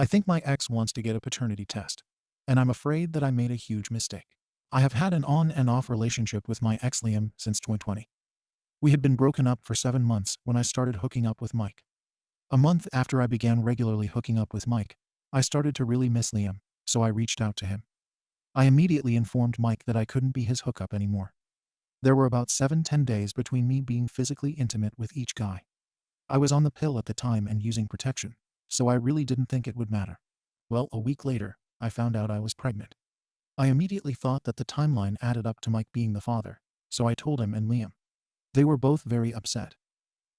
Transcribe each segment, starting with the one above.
I think my ex wants to get a paternity test, and I'm afraid that I made a huge mistake. I have had an on and off relationship with my ex Liam since 2020. We had been broken up for 7 months when I started hooking up with Mike. A month after I began regularly hooking up with Mike, I started to really miss Liam, so I reached out to him. I immediately informed Mike that I couldn't be his hookup anymore. There were about 7-10 days between me being physically intimate with each guy. I was on the pill at the time and using protection, so I really didn't think it would matter. Well, a week later, I found out I was pregnant. I immediately thought that the timeline added up to Mike being the father, so I told him and Liam. They were both very upset.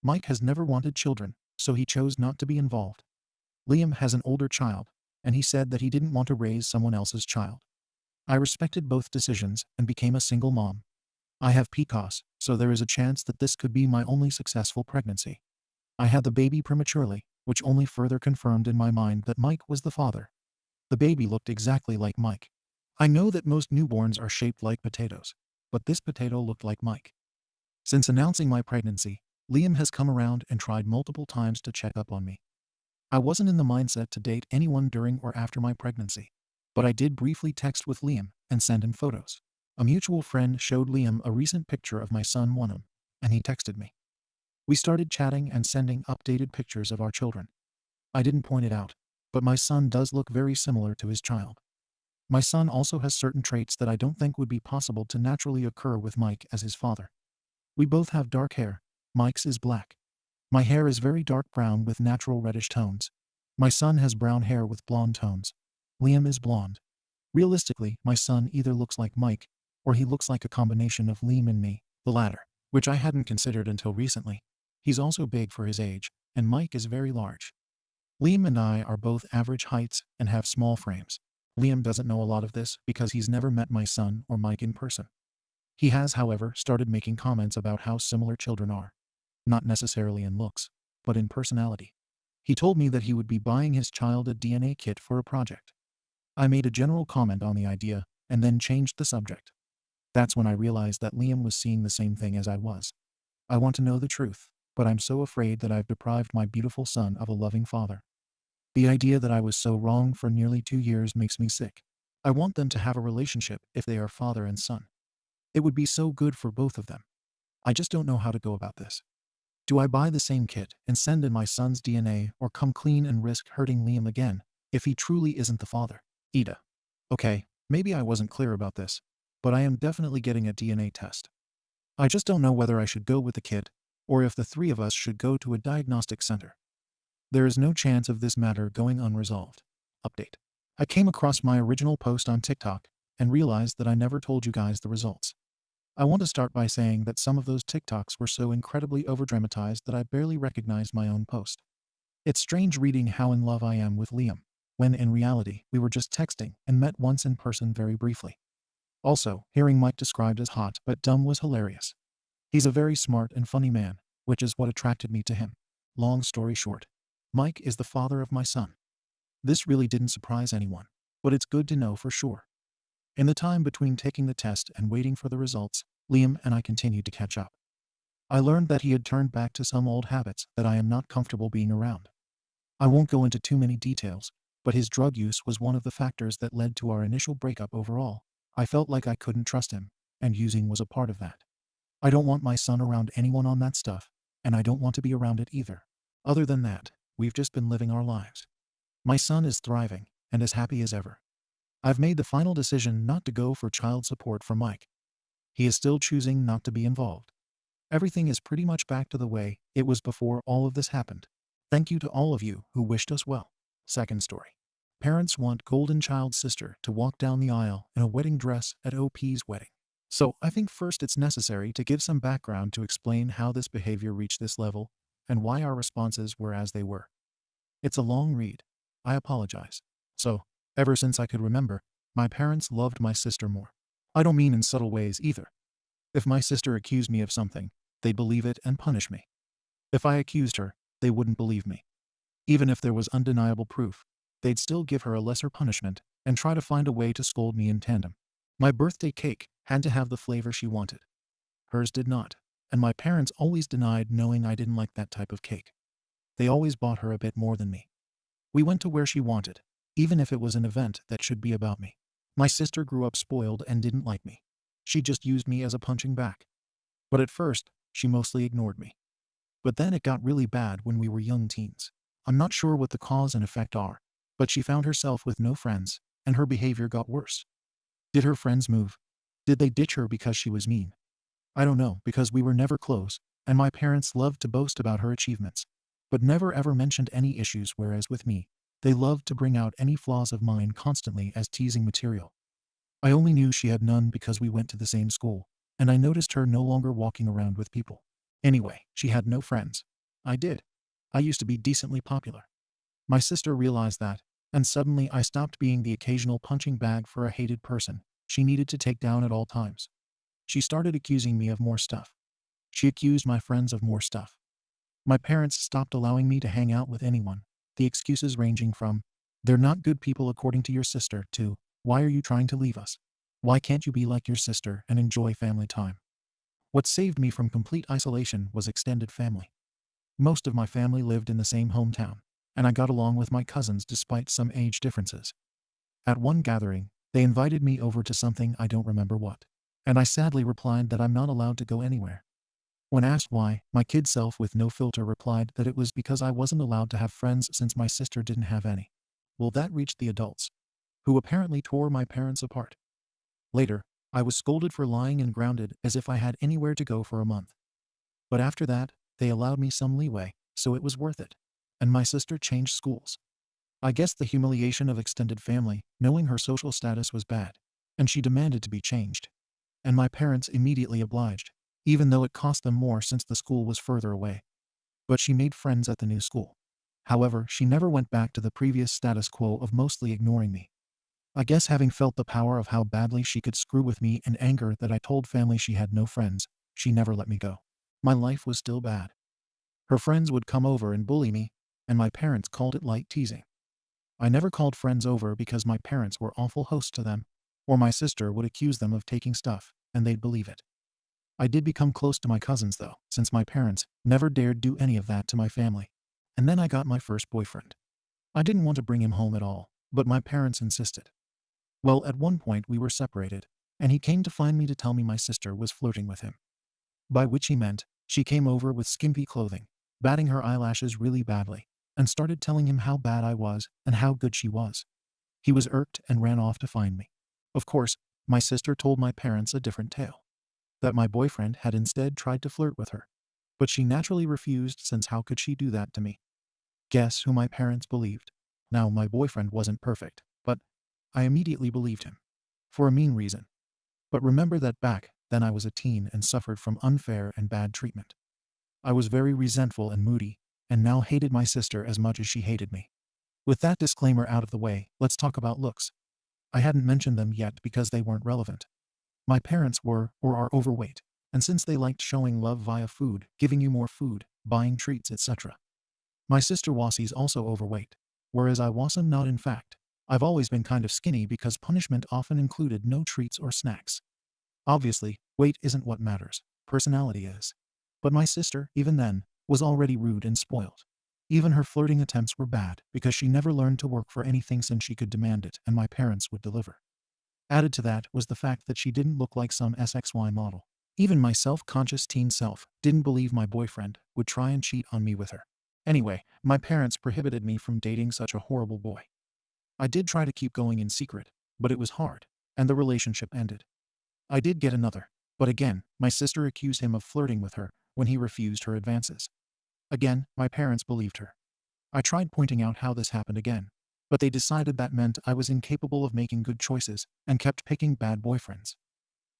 Mike has never wanted children, so he chose not to be involved. Liam has an older child, and he said that he didn't want to raise someone else's child. I respected both decisions and became a single mom. I have PCOS, so there is a chance that this could be my only successful pregnancy. I had the baby prematurely, which only further confirmed in my mind that Mike was the father. The baby looked exactly like Mike. I know that most newborns are shaped like potatoes, but this potato looked like Mike. Since announcing my pregnancy, Liam has come around and tried multiple times to check up on me. I wasn't in the mindset to date anyone during or after my pregnancy, but I did briefly text with Liam and send him photos. A mutual friend showed Liam a recent picture of my son Wonham, and he texted me. We started chatting and sending updated pictures of our children. I didn't point it out, but my son does look very similar to his child. My son also has certain traits that I don't think would be possible to naturally occur with Mike as his father. We both have dark hair. Mike's is black. My hair is very dark brown with natural reddish tones. My son has brown hair with blonde tones. Liam is blonde. Realistically, my son either looks like Mike, or he looks like a combination of Liam and me, the latter, which I hadn't considered until recently. He's also big for his age, and Mike is very large. Liam and I are both average heights and have small frames. Liam doesn't know a lot of this because he's never met my son or Mike in person. He has, however, started making comments about how similar children are. Not necessarily in looks, but in personality. He told me that he would be buying his child a DNA kit for a project. I made a general comment on the idea and then changed the subject. That's when I realized that Liam was seeing the same thing as I was. I want to know the truth, but I'm so afraid that I've deprived my beautiful son of a loving father. The idea that I was so wrong for nearly 2 years makes me sick. I want them to have a relationship if they are father and son. It would be so good for both of them. I just don't know how to go about this. Do I buy the same kit and send in my son's DNA, or come clean and risk hurting Liam again if he truly isn't the father? AITA. Okay, maybe I wasn't clear about this, but I am definitely getting a DNA test. I just don't know whether I should go with the kit, or if the three of us should go to a diagnostic center. There is no chance of this matter going unresolved. Update. I came across my original post on TikTok and realized that I never told you guys the results. I want to start by saying that some of those TikToks were so incredibly overdramatized that I barely recognized my own post. It's strange reading how in love I am with Liam, when in reality we were just texting and met once in person very briefly. Also, hearing Mike described as hot but dumb was hilarious. He's a very smart and funny man, which is what attracted me to him. Long story short, Mike is the father of my son. This really didn't surprise anyone, but it's good to know for sure. In the time between taking the test and waiting for the results, Liam and I continued to catch up. I learned that he had turned back to some old habits that I am not comfortable being around. I won't go into too many details, but his drug use was one of the factors that led to our initial breakup overall. I felt like I couldn't trust him, and using was a part of that. I don't want my son around anyone on that stuff, and I don't want to be around it either. Other than that, we've just been living our lives. My son is thriving and as happy as ever. I've made the final decision not to go for child support for Mike. He is still choosing not to be involved. Everything is pretty much back to the way it was before all of this happened. Thank you to all of you who wished us well. Second story. Parents want golden child sister to walk down the aisle in a wedding dress at OP's wedding. So I think first it's necessary to give some background to explain how this behavior reached this level and why our responses were as they were. It's a long read. I apologize. So, ever since I could remember, my parents loved my sister more. I don't mean in subtle ways either. If my sister accused me of something, they'd believe it and punish me. If I accused her, they wouldn't believe me. Even if there was undeniable proof, they'd still give her a lesser punishment and try to find a way to scold me in tandem. My birthday cake had to have the flavor she wanted. Hers did not, and my parents always denied knowing I didn't like that type of cake. They always bought her a bit more than me. We went to where she wanted, even if it was an event that should be about me. My sister grew up spoiled and didn't like me. She just used me as a punching bag. But at first, she mostly ignored me. But then it got really bad when we were young teens. I'm not sure what the cause and effect are, but she found herself with no friends, and her behavior got worse. Did her friends move? Did they ditch her because she was mean? I don't know, because we were never close, and my parents loved to boast about her achievements, but never ever mentioned any issues, whereas with me, they loved to bring out any flaws of mine constantly as teasing material. I only knew she had none because we went to the same school, and I noticed her no longer walking around with people. Anyway, she had no friends. I did. I used to be decently popular. My sister realized that, and suddenly I stopped being the occasional punching bag for a hated person she needed to take down at all times. She started accusing me of more stuff. She accused my friends of more stuff. My parents stopped allowing me to hang out with anyone, the excuses ranging from, "They're not good people according to your sister," to, "Why are you trying to leave us? Why can't you be like your sister and enjoy family time?" What saved me from complete isolation was extended family. Most of my family lived in the same hometown, and I got along with my cousins despite some age differences. At one gathering, they invited me over to something I don't remember what, and I sadly replied that I'm not allowed to go anywhere. When asked why, my kid self with no filter replied that it was because I wasn't allowed to have friends since my sister didn't have any. Well, that reached the adults, who apparently tore my parents apart. Later, I was scolded for lying and grounded as if I had anywhere to go for a month. But after that, they allowed me some leeway, so it was worth it. And my sister changed schools. I guess the humiliation of extended family, knowing her social status was bad, and she demanded to be changed. And my parents immediately obliged, even though it cost them more since the school was further away. But she made friends at the new school. However, she never went back to the previous status quo of mostly ignoring me. I guess having felt the power of how badly she could screw with me in anger that I told family she had no friends, she never let me go. My life was still bad. Her friends would come over and bully me, and my parents called it light teasing. I never called friends over because my parents were awful hosts to them, or my sister would accuse them of taking stuff, and they'd believe it. I did become close to my cousins though, since my parents never dared do any of that to my family. And then I got my first boyfriend. I didn't want to bring him home at all, but my parents insisted. Well, at one point we were separated, and he came to find me to tell me my sister was flirting with him. By which he meant, she came over with skimpy clothing, batting her eyelashes really badly, and started telling him how bad I was and how good she was. He was irked and ran off to find me. Of course, my sister told my parents a different tale. That my boyfriend had instead tried to flirt with her. But she naturally refused, since how could she do that to me? Guess who my parents believed? Now, my boyfriend wasn't perfect, but I immediately believed him. For a mean reason. But remember that back then I was a teen and suffered from unfair and bad treatment. I was very resentful and moody, and now hated my sister as much as she hated me. With that disclaimer out of the way, let's talk about looks. I hadn't mentioned them yet because they weren't relevant. My parents were, or are, overweight, and since they liked showing love via food, giving you more food, buying treats, etc. My sister Wassie's also overweight, whereas I wasn't. Not in fact. I've always been kind of skinny because punishment often included no treats or snacks. Obviously, weight isn't what matters, personality is. But my sister, even then, was already rude and spoiled. Even her flirting attempts were bad because she never learned to work for anything since she could demand it and my parents would deliver. Added to that was the fact that she didn't look like some SXY model. Even my self-conscious teen self didn't believe my boyfriend would try and cheat on me with her. Anyway, my parents prohibited me from dating such a horrible boy. I did try to keep going in secret, but it was hard, and the relationship ended. I did get another, but again, my sister accused him of flirting with her when he refused her advances. Again, my parents believed her. I tried pointing out how this happened again, but they decided that meant I was incapable of making good choices and kept picking bad boyfriends.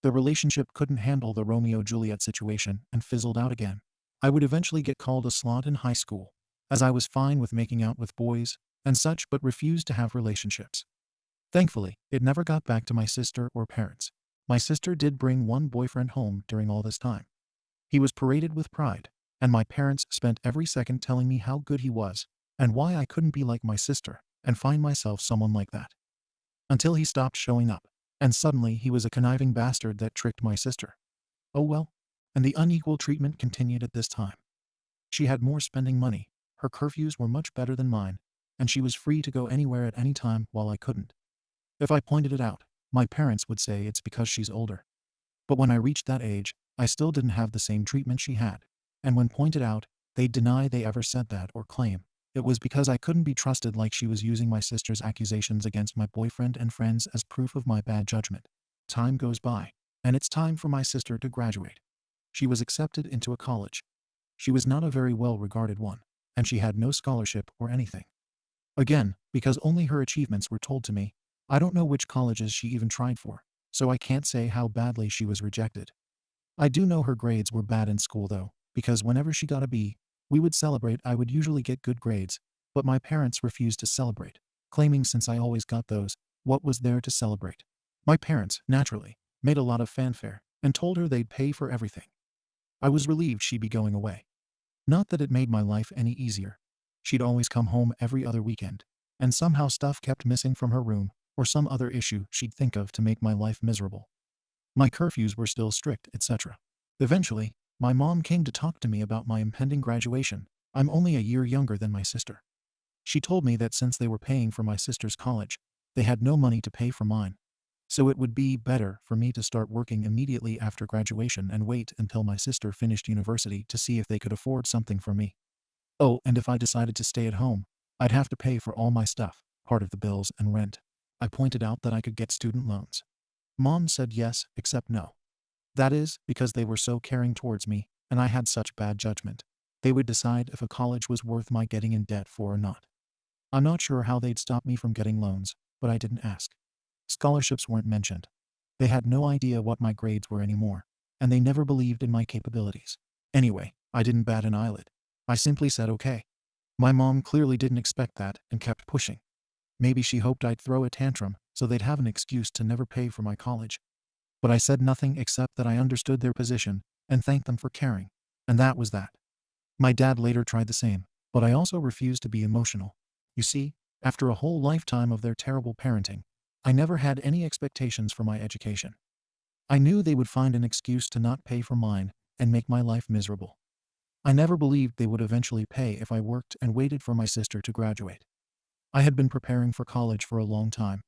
The relationship couldn't handle the Romeo-Juliet situation and fizzled out again. I would eventually get called a slut in high school, as I was fine with making out with boys and such but refused to have relationships. Thankfully, it never got back to my sister or parents. My sister did bring one boyfriend home during all this time. He was paraded with pride, and my parents spent every second telling me how good he was and why I couldn't be like my sister and find myself someone like that. Until he stopped showing up, and suddenly he was a conniving bastard that tricked my sister. Oh well. And the unequal treatment continued at this time. She had more spending money, her curfews were much better than mine, and she was free to go anywhere at any time while I couldn't. If I pointed it out, my parents would say it's because she's older. But when I reached that age, I still didn't have the same treatment she had. And when pointed out, they'd deny they ever said that or claim it was because I couldn't be trusted, like she was using my sister's accusations against my boyfriend and friends as proof of my bad judgment. Time goes by, and it's time for my sister to graduate. She was accepted into a college. She was not a very well-regarded one, and she had no scholarship or anything. Again, because only her achievements were told to me, I don't know which colleges she even tried for, so I can't say how badly she was rejected. I do know her grades were bad in school though, because whenever she got a B, we would celebrate. I would usually get good grades, but my parents refused to celebrate, claiming since I always got those, what was there to celebrate? My parents, naturally, made a lot of fanfare and told her they'd pay for everything. I was relieved she'd be going away. Not that it made my life any easier. She'd always come home every other weekend, and somehow stuff kept missing from her room, or some other issue she'd think of to make my life miserable. My curfews were still strict, etc. Eventually, my mom came to talk to me about my impending graduation. I'm only a year younger than my sister. She told me that since they were paying for my sister's college, they had no money to pay for mine. So it would be better for me to start working immediately after graduation and wait until my sister finished university to see if they could afford something for me. Oh, and if I decided to stay at home, I'd have to pay for all my stuff, part of the bills and rent. I pointed out that I could get student loans. Mom said yes, except no. That is, because they were so caring towards me, and I had such bad judgment. They would decide if a college was worth my getting in debt for or not. I'm not sure how they'd stop me from getting loans, but I didn't ask. Scholarships weren't mentioned. They had no idea what my grades were anymore, and they never believed in my capabilities. Anyway, I didn't bat an eyelid. I simply said okay. My mom clearly didn't expect that and kept pushing. Maybe she hoped I'd throw a tantrum so they'd have an excuse to never pay for my college. But I said nothing except that I understood their position and thanked them for caring. And that was that. My dad later tried the same, but I also refused to be emotional. You see, after a whole lifetime of their terrible parenting, I never had any expectations for my education. I knew they would find an excuse to not pay for mine and make my life miserable. I never believed they would eventually pay if I worked and waited for my sister to graduate. I had been preparing for college for a long time.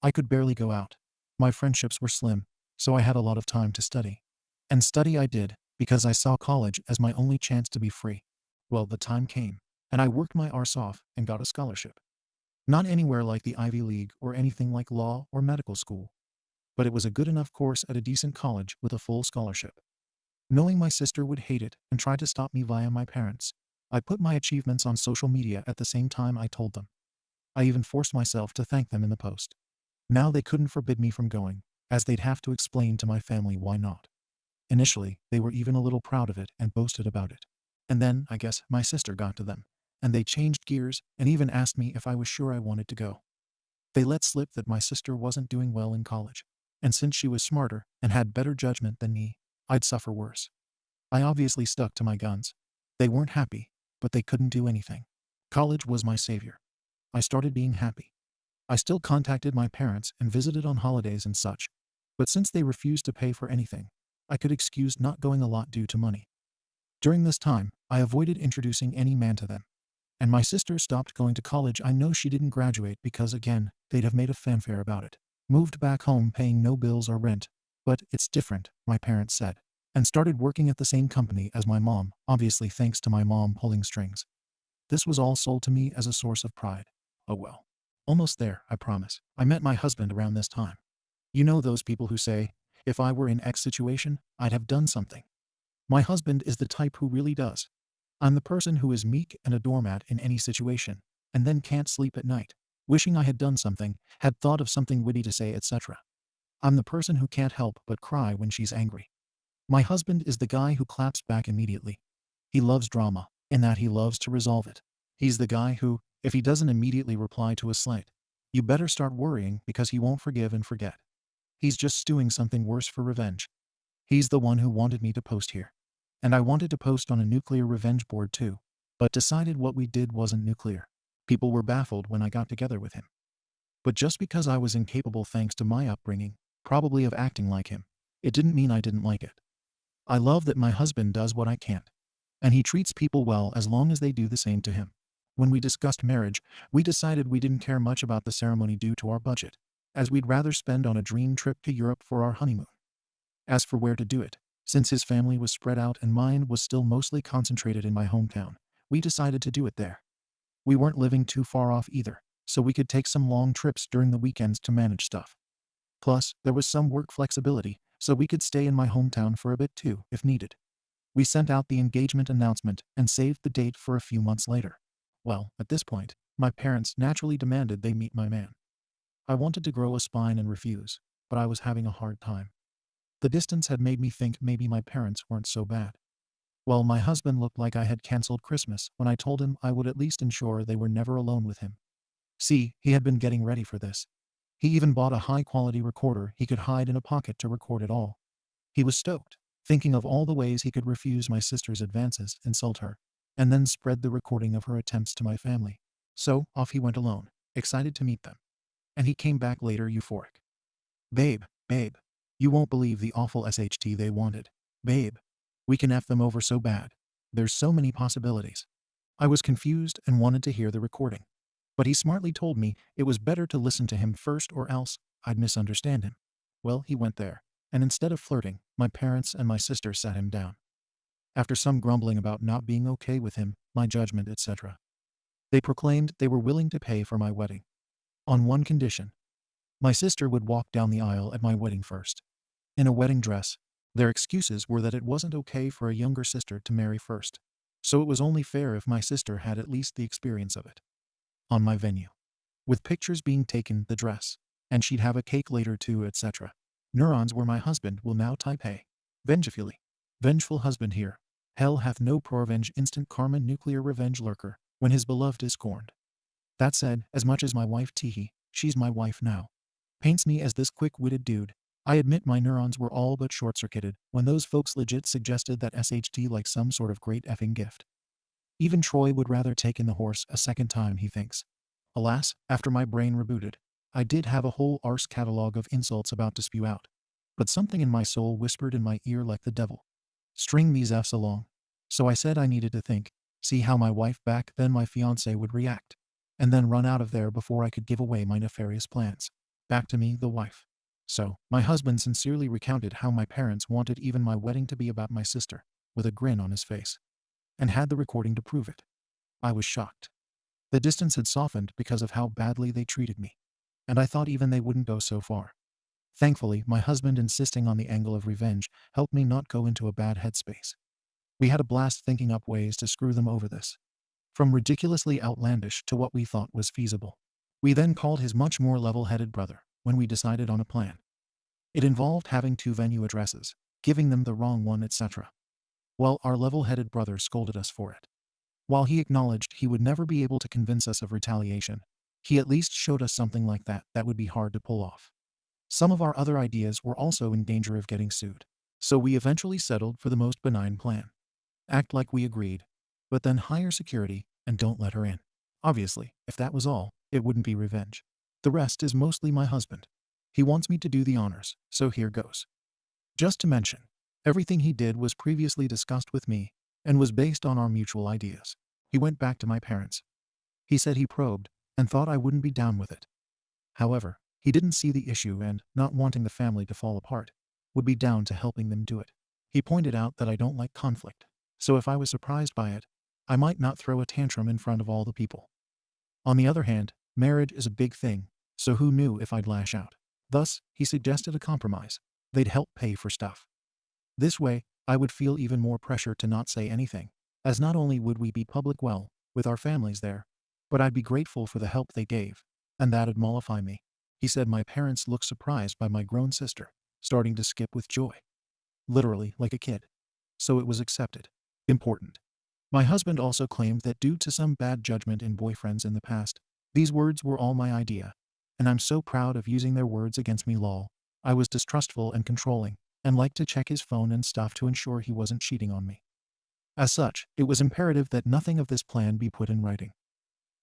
I could barely go out. My friendships were slim, so I had a lot of time to study. And study I did, because I saw college as my only chance to be free. Well, the time came, and I worked my arse off and got a scholarship. Not anywhere like the Ivy League or anything like law or medical school, but it was a good enough course at a decent college with a full scholarship. Knowing my sister would hate it and try to stop me via my parents, I put my achievements on social media at the same time I told them. I even forced myself to thank them in the post. Now they couldn't forbid me from going, as they'd have to explain to my family why not. Initially, they were even a little proud of it and boasted about it. And then, I guess, my sister got to them, and they changed gears and even asked me if I was sure I wanted to go. They let slip that my sister wasn't doing well in college, and since she was smarter and had better judgment than me, I'd suffer worse. I obviously stuck to my guns. They weren't happy, but they couldn't do anything. College was my savior. I started being happy. I still contacted my parents and visited on holidays and such, but since they refused to pay for anything, I could excuse not going a lot due to money. During this time, I avoided introducing any man to them. And my sister stopped going to college. I know she didn't graduate because, again, they'd have made a fanfare about it. Moved back home paying no bills or rent. But it's different, my parents said. And started working at the same company as my mom, obviously thanks to my mom pulling strings. This was all sold to me as a source of pride. Oh well. Almost there, I promise. I met my husband around this time. You know those people who say, if I were in X situation, I'd have done something. My husband is the type who really does. I'm the person who is meek and a doormat in any situation, and then can't sleep at night, wishing I had done something, had thought of something witty to say, etc. I'm the person who can't help but cry when she's angry. My husband is the guy who claps back immediately. He loves drama, in that he loves to resolve it. He's the guy who, if he doesn't immediately reply to a slight, you better start worrying because he won't forgive and forget. He's just stewing something worse for revenge. He's the one who wanted me to post here. And I wanted to post on a nuclear revenge board too, but decided what we did wasn't nuclear. People were baffled when I got together with him. But just because I was incapable thanks to my upbringing, probably of acting like him, it didn't mean I didn't like it. I love that my husband does what I can't. And he treats people well as long as they do the same to him. When we discussed marriage, we decided we didn't care much about the ceremony due to our budget, as we'd rather spend on a dream trip to Europe for our honeymoon. As for where to do it, since his family was spread out and mine was still mostly concentrated in my hometown, we decided to do it there. We weren't living too far off either, so we could take some long trips during the weekends to manage stuff. Plus, there was some work flexibility, so we could stay in my hometown for a bit too, if needed. We sent out the engagement announcement and saved the date for a few months later. Well, at this point, my parents naturally demanded they meet my man. I wanted to grow a spine and refuse, but I was having a hard time. The distance had made me think maybe my parents weren't so bad. Well, my husband looked like I had canceled Christmas when I told him I would at least ensure they were never alone with him. See, he had been getting ready for this. He even bought a high-quality recorder he could hide in a pocket to record it all. He was stoked, thinking of all the ways he could refuse my sister's advances, insult her, and then spread the recording of her attempts to my family. So, off he went alone, excited to meet them. And he came back later euphoric. Babe, you won't believe the awful SHT they wanted. Babe, we can F them over so bad. There's so many possibilities. I was confused and wanted to hear the recording. But he smartly told me it was better to listen to him first or else I'd misunderstand him. Well, he went there, and instead of flirting, my parents and my sister sat him down. After some grumbling about not being okay with him, my judgment, etc., they proclaimed they were willing to pay for my wedding. On one condition. My sister would walk down the aisle at my wedding first. In a wedding dress. Their excuses were that it wasn't okay for a younger sister to marry first. So it was only fair if my sister had at least the experience of it. On my venue. With pictures being taken, the dress. And she'd have a cake later too, etc. Neurons where my husband will now type A. Vengefully. Vengeful husband here. Hell hath no prorevenge, instant karma, nuclear revenge lurker, when his beloved is scorned. That said, as much as my wife teehee, she's my wife now, paints me as this quick-witted dude, I admit my neurons were all but short-circuited when those folks legit suggested that SHT like some sort of great effing gift. Even Troy would rather take in the horse a second time, he thinks. Alas, after my brain rebooted, I did have a whole arse catalog of insults about to spew out. But something in my soul whispered in my ear like the devil. String these Fs along. So I said I needed to think, see how my wife back then my fiancé would react, and then run out of there before I could give away my nefarious plans. Back to me, the wife. So, my husband sincerely recounted how my parents wanted even my wedding to be about my sister, with a grin on his face, and had the recording to prove it. I was shocked. The distance had softened because of how badly they treated me, and I thought even they wouldn't go so far. Thankfully, my husband insisting on the angle of revenge helped me not go into a bad headspace. We had a blast thinking up ways to screw them over this. From ridiculously outlandish to what we thought was feasible. We then called his much more level-headed brother when we decided on a plan. It involved having 2 venue addresses, giving them the wrong one, etc. Well, our level-headed brother scolded us for it. While he acknowledged he would never be able to convince us of retaliation, he at least showed us something like that would be hard to pull off. Some of our other ideas were also in danger of getting sued, so we eventually settled for the most benign plan. Act like we agreed, but then hire security and don't let her in. Obviously, if that was all, it wouldn't be revenge. The rest is mostly my husband. He wants me to do the honors, so here goes. Just to mention, everything he did was previously discussed with me and was based on our mutual ideas. He went back to my parents. He said he probed and thought I wouldn't be down with it. However, he didn't see the issue and, not wanting the family to fall apart, would be down to helping them do it. He pointed out that I don't like conflict, so if I was surprised by it, I might not throw a tantrum in front of all the people. On the other hand, marriage is a big thing, so who knew if I'd lash out? Thus, he suggested a compromise. They'd help pay for stuff. This way, I would feel even more pressure to not say anything, as not only would we be public well, with our families there, but I'd be grateful for the help they gave, and that'd mollify me. He said my parents looked surprised by my grown sister, starting to skip with joy. Literally like a kid. So it was accepted. Important. My husband also claimed that due to some bad judgment in boyfriends in the past, these words were all my idea, and I'm so proud of using their words against me lol. I was distrustful and controlling, and liked to check his phone and stuff to ensure he wasn't cheating on me. As such, it was imperative that nothing of this plan be put in writing.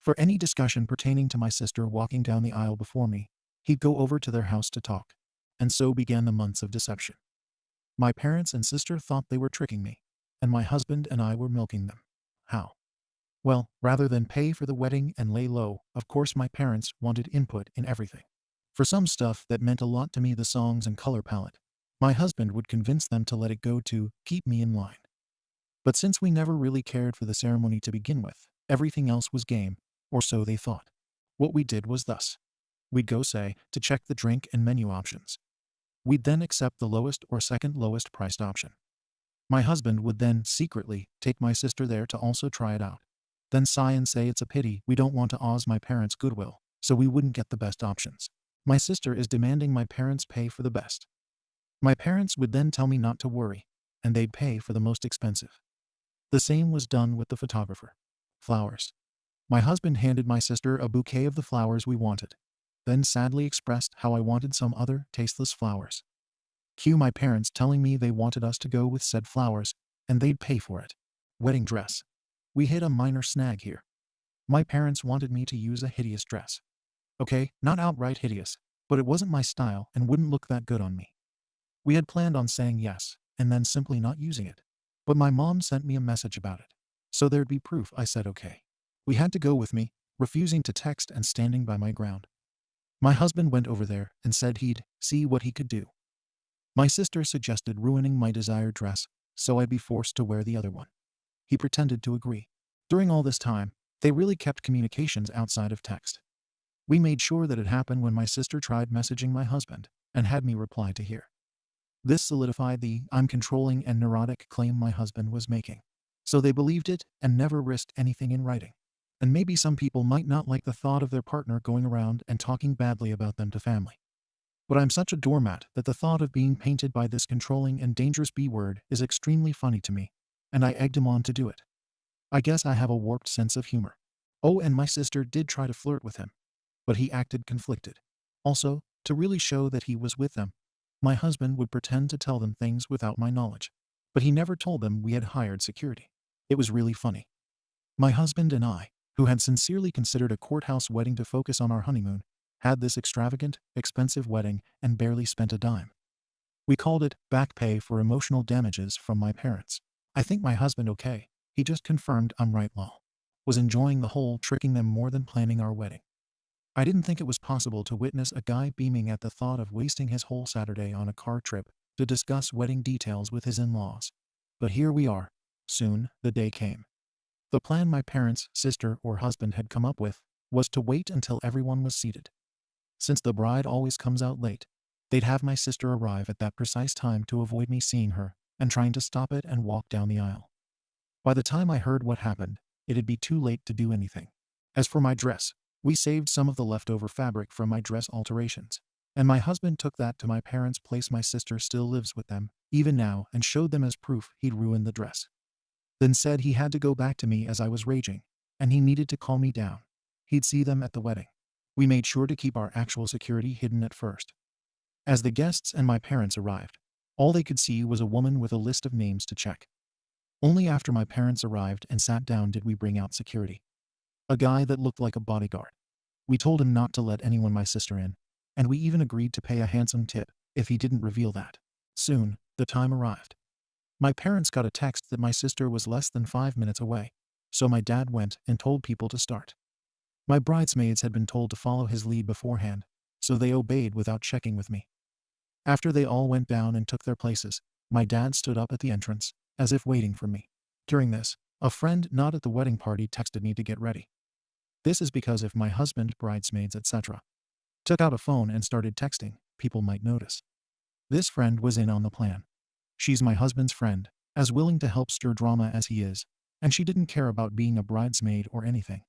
For any discussion pertaining to my sister walking down the aisle before me, he'd go over to their house to talk. And so began the months of deception. My parents and sister thought they were tricking me, and my husband and I were milking them. How? Well, rather than pay for the wedding and lay low, of course my parents wanted input in everything. For some stuff that meant a lot to me, the songs and color palette, my husband would convince them to let it go to keep me in line. But since we never really cared for the ceremony to begin with, everything else was game, or so they thought. What we did was thus. We'd go, say, to check the drink and menu options. We'd then accept the lowest or second lowest priced option. My husband would then secretly take my sister there to also try it out. Then sigh and say it's a pity we don't want to oz my parents' goodwill, so we wouldn't get the best options. My sister is demanding my parents pay for the best. My parents would then tell me not to worry, and they'd pay for the most expensive. The same was done with the photographer. Flowers. My husband handed my sister a bouquet of the flowers we wanted, then sadly expressed how I wanted some other tasteless flowers. Cue my parents telling me they wanted us to go with said flowers, and they'd pay for it. Wedding dress. We hit a minor snag here. My parents wanted me to use a hideous dress. Okay, not outright hideous, but it wasn't my style and wouldn't look that good on me. We had planned on saying yes, and then simply not using it. But my mom sent me a message about it. So there'd be proof I said okay. We had to go with me, refusing to text and standing by my ground. My husband went over there and said he'd see what he could do. My sister suggested ruining my desired dress, so I'd be forced to wear the other one. He pretended to agree. During all this time, they really kept communications outside of text. We made sure that it happened when my sister tried messaging my husband and had me reply to her. This solidified the I'm controlling and neurotic claim my husband was making. So they believed it and never risked anything in writing. And maybe some people might not like the thought of their partner going around and talking badly about them to family. But I'm such a doormat that the thought of being painted by this controlling and dangerous B-word is extremely funny to me, and I egged him on to do it. I guess I have a warped sense of humor. Oh, and my sister did try to flirt with him, but he acted conflicted. Also, to really show that he was with them, my husband would pretend to tell them things without my knowledge. But he never told them we had hired security. It was really funny. My husband and I, who had sincerely considered a courthouse wedding to focus on our honeymoon, had this extravagant, expensive wedding and barely spent a dime. We called it back pay for emotional damages from my parents. I think my husband, okay, he just confirmed I'm right law, was enjoying the whole tricking them more than planning our wedding. I didn't think it was possible to witness a guy beaming at the thought of wasting his whole Saturday on a car trip to discuss wedding details with his in-laws. But here we are. Soon, the day came. The plan my parents, sister, or husband had come up with was to wait until everyone was seated. Since the bride always comes out late, they'd have my sister arrive at that precise time to avoid me seeing her and trying to stop it and walk down the aisle. By the time I heard what happened, it'd be too late to do anything. As for my dress, we saved some of the leftover fabric from my dress alterations, and my husband took that to my parents' place. My sister still lives with them, even now, and showed them as proof he'd ruined the dress. Then said he had to go back to me as I was raging, and he needed to calm me down. He'd see them at the wedding. We made sure to keep our actual security hidden at first. As the guests and my parents arrived, all they could see was a woman with a list of names to check. Only after my parents arrived and sat down did we bring out security. A guy that looked like a bodyguard. We told him not to let anyone my sister in, and we even agreed to pay a handsome tip if he didn't reveal that. Soon, the time arrived. My parents got a text that my sister was less than 5 minutes away, so my dad went and told people to start. My bridesmaids had been told to follow his lead beforehand, so they obeyed without checking with me. After they all went down and took their places, my dad stood up at the entrance, as if waiting for me. During this, a friend not at the wedding party texted me to get ready. This is because if my husband, bridesmaids, etc., took out a phone and started texting, people might notice. This friend was in on the plan. She's my husband's friend, as willing to help stir drama as he is, and she didn't care about being a bridesmaid or anything.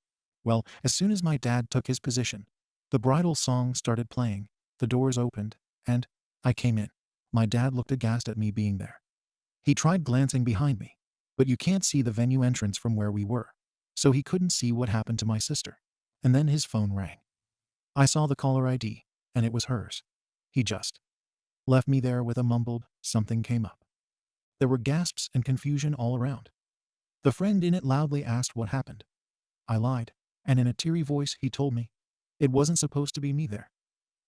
Well, as soon as my dad took his position, the bridal song started playing, the doors opened, and I came in. My dad looked aghast at me being there. He tried glancing behind me, but you can't see the venue entrance from where we were, so he couldn't see what happened to my sister. And then his phone rang. I saw the caller ID, and it was hers. He just left me there with a mumbled, something came up. There were gasps and confusion all around. The friend in it loudly asked what happened. I lied, and in a teary voice he told me it wasn't supposed to be me there.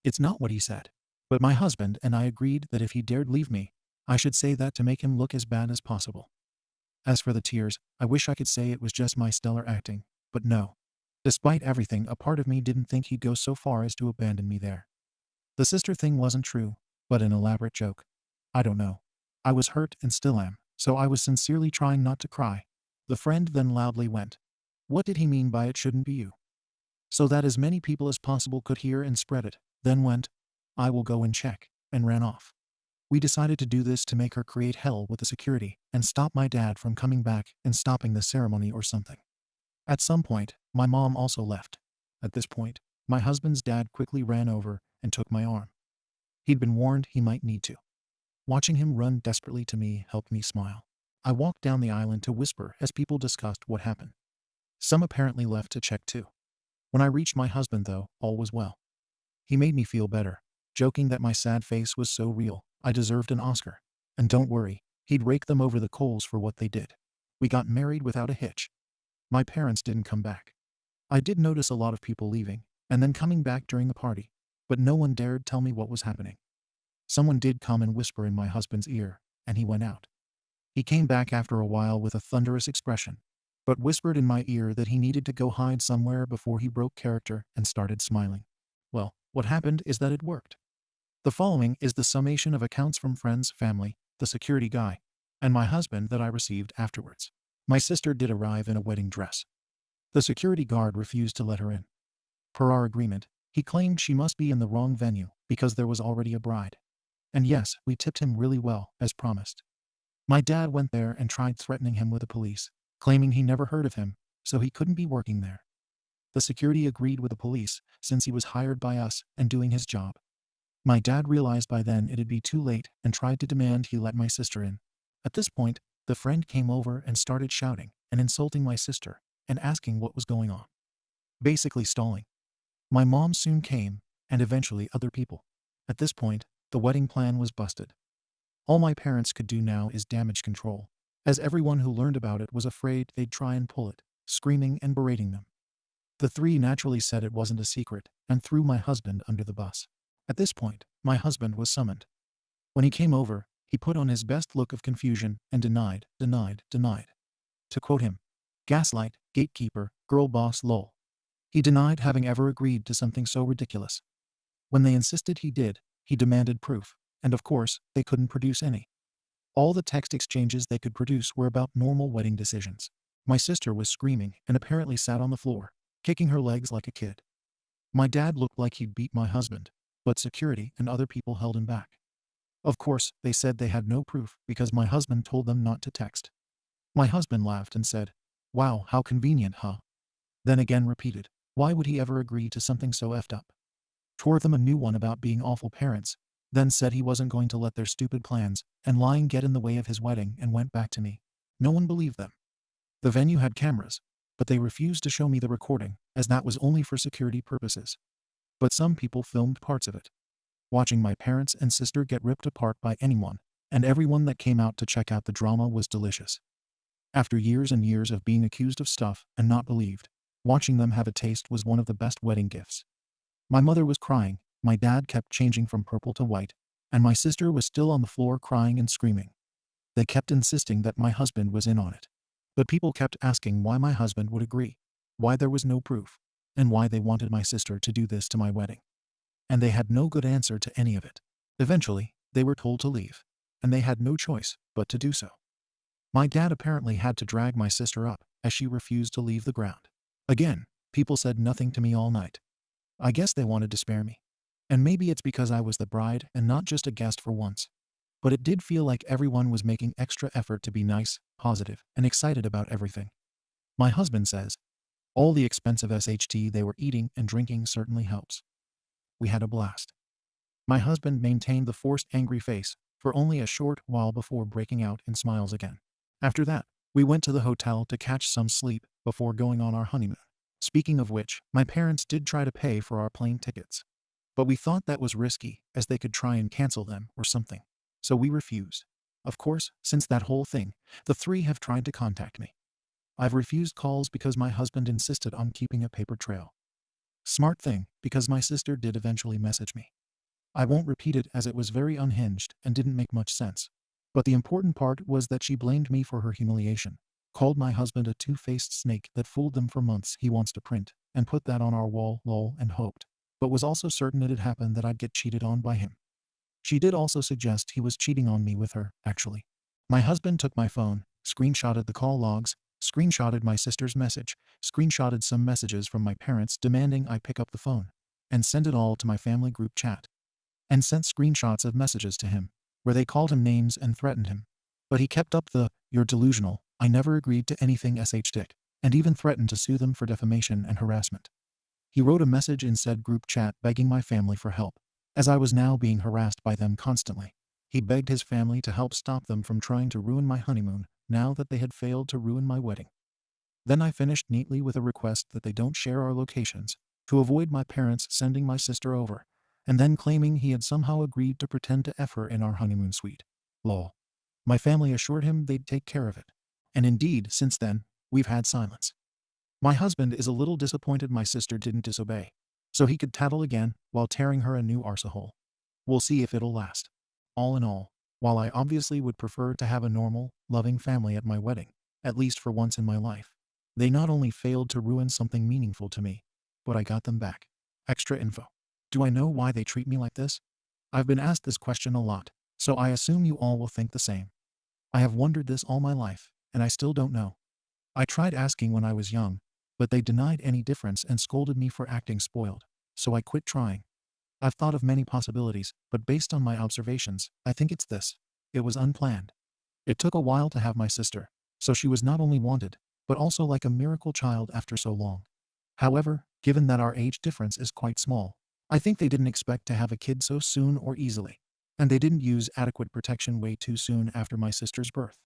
It's not what he said. But my husband and I agreed that if he dared leave me, I should say that to make him look as bad as possible. As for the tears, I wish I could say it was just my stellar acting, but no. Despite everything, a part of me didn't think he'd go so far as to abandon me there. The sister thing wasn't true, but an elaborate joke. I don't know. I was hurt and still am, so I was sincerely trying not to cry. The friend then loudly went, "What did he mean by it shouldn't be you?" So that as many people as possible could hear and spread it, then went, "I will go and check," and ran off. We decided to do this to make her create hell with the security and stop my dad from coming back and stopping the ceremony or something. At some point, my mom also left. At this point, my husband's dad quickly ran over and took my arm. He'd been warned he might need to. Watching him run desperately to me helped me smile. I walked down the island to whisper as people discussed what happened. Some apparently left to check too. When I reached my husband, though, all was well. He made me feel better, joking that my sad face was so real, I deserved an Oscar. And don't worry, he'd rake them over the coals for what they did. We got married without a hitch. My parents didn't come back. I did notice a lot of people leaving, and then coming back during the party, but no one dared tell me what was happening. Someone did come and whisper in my husband's ear, and he went out. He came back after a while with a thunderous expression, but whispered in my ear that he needed to go hide somewhere before he broke character and started smiling. Well, what happened is that it worked. The following is the summation of accounts from friends, family, the security guy, and my husband that I received afterwards. My sister did arrive in a wedding dress. The security guard refused to let her in. Per our agreement, he claimed she must be in the wrong venue because there was already a bride. And yes, we tipped him really well, as promised. My dad went there and tried threatening him with the police, claiming he never heard of him, so he couldn't be working there. The security agreed with the police, since he was hired by us and doing his job. My dad realized by then it'd be too late and tried to demand he let my sister in. At this point, the friend came over and started shouting and insulting my sister and asking what was going on. Basically stalling. My mom soon came, and eventually other people. At this point, the wedding plan was busted. All my parents could do now is damage control, as everyone who learned about it was afraid they'd try and pull it, screaming and berating them. The three naturally said it wasn't a secret and threw my husband under the bus. At this point, my husband was summoned. When he came over, he put on his best look of confusion and denied. To quote him, "Gaslight, gatekeeper, girl boss lol." He denied having ever agreed to something so ridiculous. When they insisted he did, he demanded proof, and of course, they couldn't produce any. All the text exchanges they could produce were about normal wedding decisions. My sister was screaming and apparently sat on the floor, kicking her legs like a kid. My dad looked like he'd beat my husband, but security and other people held him back. Of course, they said they had no proof because my husband told them not to text. My husband laughed and said, "Wow, how convenient, huh?" Then again repeated, why would he ever agree to something so effed up? Tore them a new one about being awful parents, then said he wasn't going to let their stupid plans and lying get in the way of his wedding and went back to me. No one believed them. The venue had cameras, but they refused to show me the recording, as that was only for security purposes. But some people filmed parts of it. Watching my parents and sister get ripped apart by anyone, and everyone that came out to check out the drama was delicious. After years and years of being accused of stuff and not believed, watching them have a taste was one of the best wedding gifts. My mother was crying, my dad kept changing from purple to white, and my sister was still on the floor crying and screaming. They kept insisting that my husband was in on it. But people kept asking why my husband would agree, why there was no proof, and why they wanted my sister to do this to my wedding. And they had no good answer to any of it. Eventually, they were told to leave, and they had no choice but to do so. My dad apparently had to drag my sister up, as she refused to leave the ground. Again, people said nothing to me all night. I guess they wanted to spare me. And maybe it's because I was the bride and not just a guest for once. But it did feel like everyone was making extra effort to be nice, positive, and excited about everything. My husband says, all the expensive SHT they were eating and drinking certainly helps. We had a blast. My husband maintained the forced angry face for only a short while before breaking out in smiles again. After that, we went to the hotel to catch some sleep before going on our honeymoon. Speaking of which, my parents did try to pay for our plane tickets. But we thought that was risky, as they could try and cancel them or something. So we refused. Of course, since that whole thing, the three have tried to contact me. I've refused calls because my husband insisted on keeping a paper trail. Smart thing, because my sister did eventually message me. I won't repeat it as it was very unhinged and didn't make much sense. But the important part was that she blamed me for her humiliation, called my husband a two-faced snake that fooled them for months he wants to print, and put that on our wall, lol, and hoped, but was also certain it'd happen that I'd get cheated on by him. She did also suggest he was cheating on me with her, actually. My husband took my phone, screenshotted the call logs, screenshotted my sister's message, screenshotted some messages from my parents demanding I pick up the phone, and sent it all to my family group chat, and sent screenshots of messages to him, where they called him names and threatened him. But he kept up the, "You're delusional, I never agreed to anything dick," and even threatened to sue them for defamation and harassment. He wrote a message in said group chat begging my family for help, as I was now being harassed by them constantly. He begged his family to help stop them from trying to ruin my honeymoon, now that they had failed to ruin my wedding. Then I finished neatly with a request that they don't share our locations, to avoid my parents sending my sister over, and then claiming he had somehow agreed to pretend to F her in our honeymoon suite. Lol. My family assured him they'd take care of it. And indeed, since then, we've had silence. My husband is a little disappointed my sister didn't disobey, so he could tattle again while tearing her a new arsehole. We'll see if it'll last. All in all, while I obviously would prefer to have a normal, loving family at my wedding, at least for once in my life, they not only failed to ruin something meaningful to me, but I got them back. Extra info. Do I know why they treat me like this? I've been asked this question a lot, so I assume you all will think the same. I have wondered this all my life, and I still don't know. I tried asking when I was young, but they denied any difference and scolded me for acting spoiled, so I quit trying. I've thought of many possibilities, but based on my observations, I think it's this. It was unplanned. It took a while to have my sister, so she was not only wanted, but also like a miracle child after so long. However, given that our age difference is quite small, I think they didn't expect to have a kid so soon or easily, and they didn't use adequate protection way too soon after my sister's birth.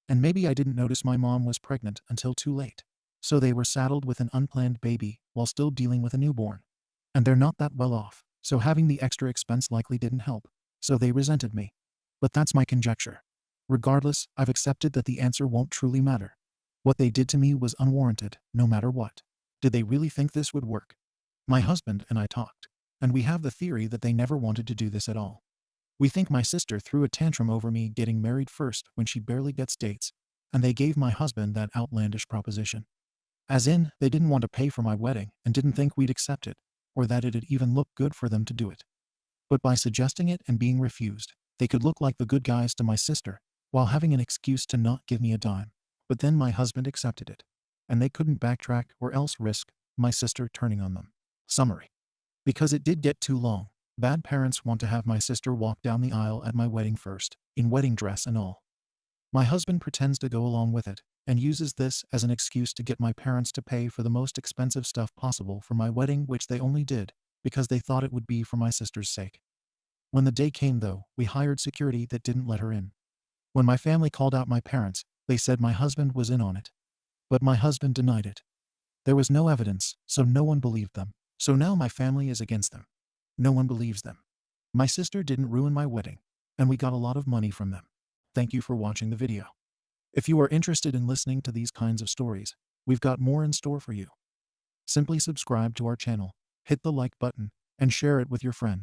And maybe I didn't notice my mom was pregnant until too late, so they were saddled with an unplanned baby while still dealing with a newborn. And they're not that well off, so having the extra expense likely didn't help, so they resented me. But that's my conjecture. Regardless, I've accepted that the answer won't truly matter. What they did to me was unwarranted, no matter what. Did they really think this would work? My husband and I talked, and we have the theory that they never wanted to do this at all. We think my sister threw a tantrum over me getting married first when she barely gets dates, and they gave my husband that outlandish proposition. As in, they didn't want to pay for my wedding and didn't think we'd accept it, or that it'd even look good for them to do it. But by suggesting it and being refused, they could look like the good guys to my sister, while having an excuse to not give me a dime. But then my husband accepted it, and they couldn't backtrack or else risk my sister turning on them. Summary. Because it did get too long, bad parents want to have my sister walk down the aisle at my wedding first, in wedding dress and all. My husband pretends to go along with it, and uses this as an excuse to get my parents to pay for the most expensive stuff possible for my wedding, which they only did because they thought it would be for my sister's sake. When the day came though, we hired security that didn't let her in. When my family called out my parents, they said my husband was in on it. But my husband denied it. There was no evidence, so no one believed them. So now my family is against them. No one believes them. My sister didn't ruin my wedding, and we got a lot of money from them. Thank you for watching the video. If you are interested in listening to these kinds of stories, we've got more in store for you. Simply subscribe to our channel, hit the like button, and share it with your friends.